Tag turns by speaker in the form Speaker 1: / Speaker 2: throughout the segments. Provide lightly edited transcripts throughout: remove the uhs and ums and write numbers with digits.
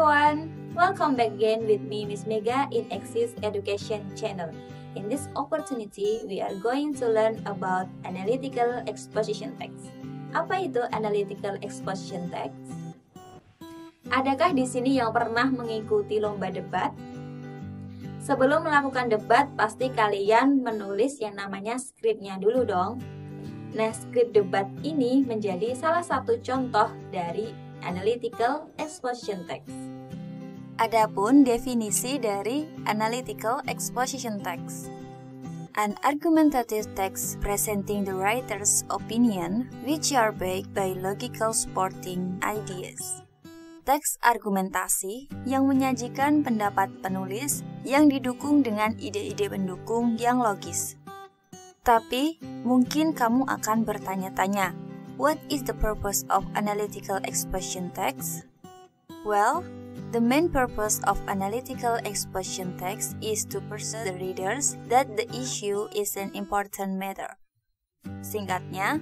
Speaker 1: everyone! Welcome back again with me, Miss Mega, in Axis Education Channel. In this opportunity, we are going to learn about analytical exposition text. Apa itu analytical exposition text? Adakah di sini yang pernah mengikuti lomba debat? Sebelum melakukan debat, pasti kalian menulis yang namanya skripnya dulu dong. Nah, skrip debat ini menjadi salah satu contoh dari analytical exposition text. Adapun definisi dari analytical exposition text. An argumentative text presenting the writer's opinion which are backed by logical supporting ideas. Teks argumentasi yang menyajikan pendapat penulis yang didukung dengan ide-ide pendukung yang logis. Tapi, mungkin kamu akan bertanya-tanya, what is the purpose of analytical exposition text? Well, the main purpose of analytical exposition text is to persuade the readers that the issue is an important matter. Singkatnya,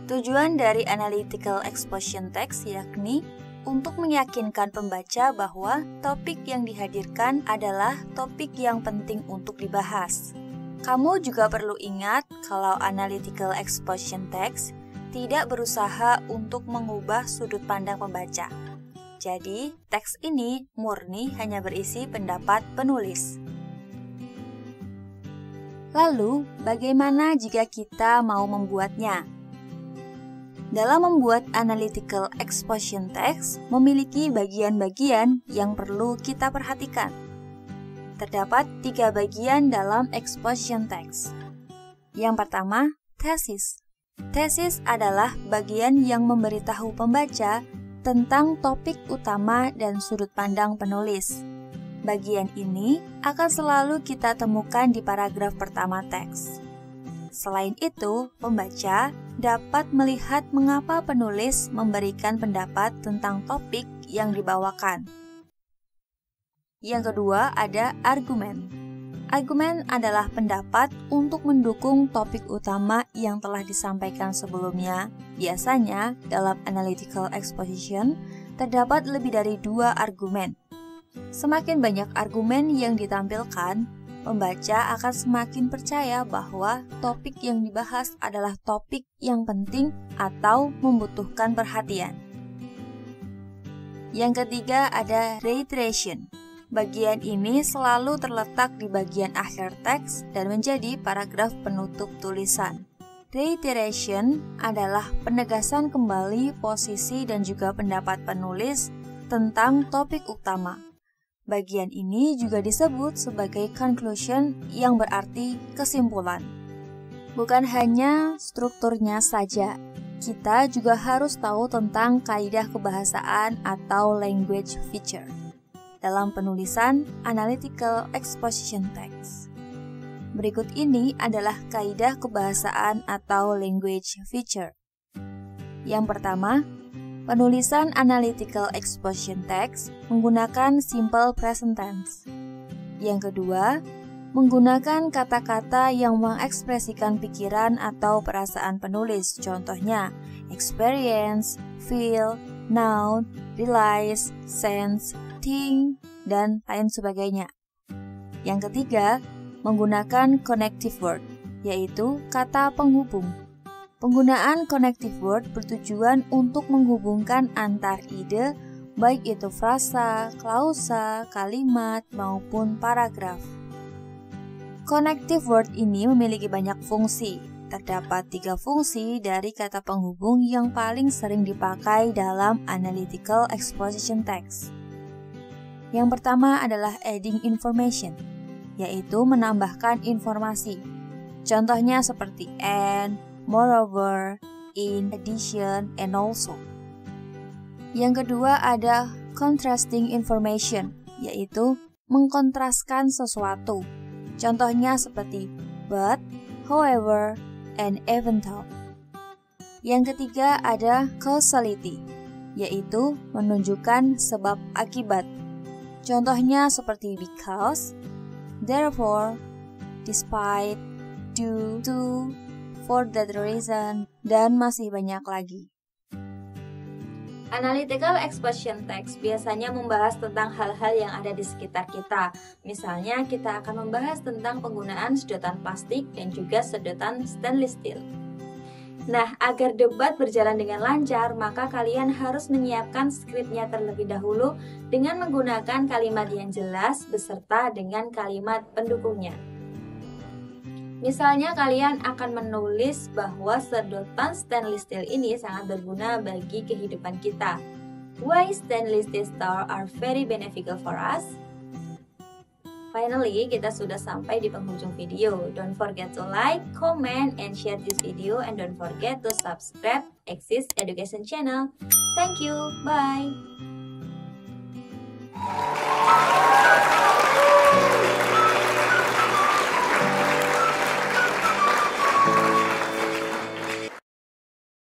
Speaker 1: tujuan dari analytical exposition text yakni untuk meyakinkan pembaca bahwa topik yang dihadirkan adalah topik yang penting untuk dibahas. Kamu juga perlu ingat kalau analytical exposition text tidak berusaha untuk mengubah sudut pandang pembaca. Jadi, teks ini murni hanya berisi pendapat penulis. Lalu, bagaimana jika kita mau membuatnya? Dalam membuat analytical exposition text, memiliki bagian-bagian yang perlu kita perhatikan. Terdapat 3 bagian dalam exposition text. Yang pertama, thesis. Thesis adalah bagian yang memberitahu pembaca tentang topik utama dan sudut pandang penulis. Bagian ini akan selalu kita temukan di paragraf pertama teks. Selain itu, pembaca dapat melihat mengapa penulis memberikan pendapat tentang topik yang dibawakan. Yang kedua ada argumen. Argumen adalah pendapat untuk mendukung topik utama yang telah disampaikan sebelumnya. Biasanya, dalam analytical exposition, terdapat lebih dari 2 argumen. Semakin banyak argumen yang ditampilkan, pembaca akan semakin percaya bahwa topik yang dibahas adalah topik yang penting atau membutuhkan perhatian. Yang ketiga ada reiteration. Bagian ini selalu terletak di bagian akhir teks dan menjadi paragraf penutup tulisan. Reiteration adalah penegasan kembali posisi dan juga pendapat penulis tentang topik utama. Bagian ini juga disebut sebagai conclusion yang berarti kesimpulan. Bukan hanya strukturnya saja, kita juga harus tahu tentang kaidah kebahasaan atau language feature dalam penulisan analytical exposition text. Berikut ini adalah kaidah kebahasaan atau language feature. Yang pertama, penulisan analytical exposition text menggunakan simple present tense. Yang kedua, menggunakan kata-kata yang mengekspresikan pikiran atau perasaan penulis. Contohnya, experience, feel, noun, realize, sense, think, dan lain sebagainya. Yang ketiga, menggunakan connective word, yaitu kata penghubung. Penggunaan connective word bertujuan untuk menghubungkan antar ide, baik itu frasa, klausa, kalimat, maupun paragraf. Connective word ini memiliki banyak fungsi. Terdapat 3 fungsi dari kata penghubung yang paling sering dipakai dalam analytical exposition text. Yang pertama adalah adding information, yaitu menambahkan informasi. Contohnya seperti and, moreover, in addition, and also. Yang kedua ada contrasting information, yaitu mengkontraskan sesuatu. Contohnya seperti but, however, and even though. Yang ketiga ada causality, yaitu menunjukkan sebab akibat. Contohnya seperti because, therefore, despite, due to, for that reason, dan masih banyak lagi. Analytical exposition text biasanya membahas tentang hal-hal yang ada di sekitar kita. Misalnya, kita akan membahas tentang penggunaan sedotan plastik dan juga sedotan stainless steel. Nah, agar debat berjalan dengan lancar, maka kalian harus menyiapkan skripnya terlebih dahulu dengan menggunakan kalimat yang jelas beserta dengan kalimat pendukungnya. Misalnya kalian akan menulis bahwa sedotan stainless steel ini sangat berguna bagi kehidupan kita. Why stainless steel stores are very beneficial for us? Finally, kita sudah sampai di penghujung video. Don't forget to like, comment, and share this video, and don't forget to subscribe Axis Education Channel. Thank you, bye!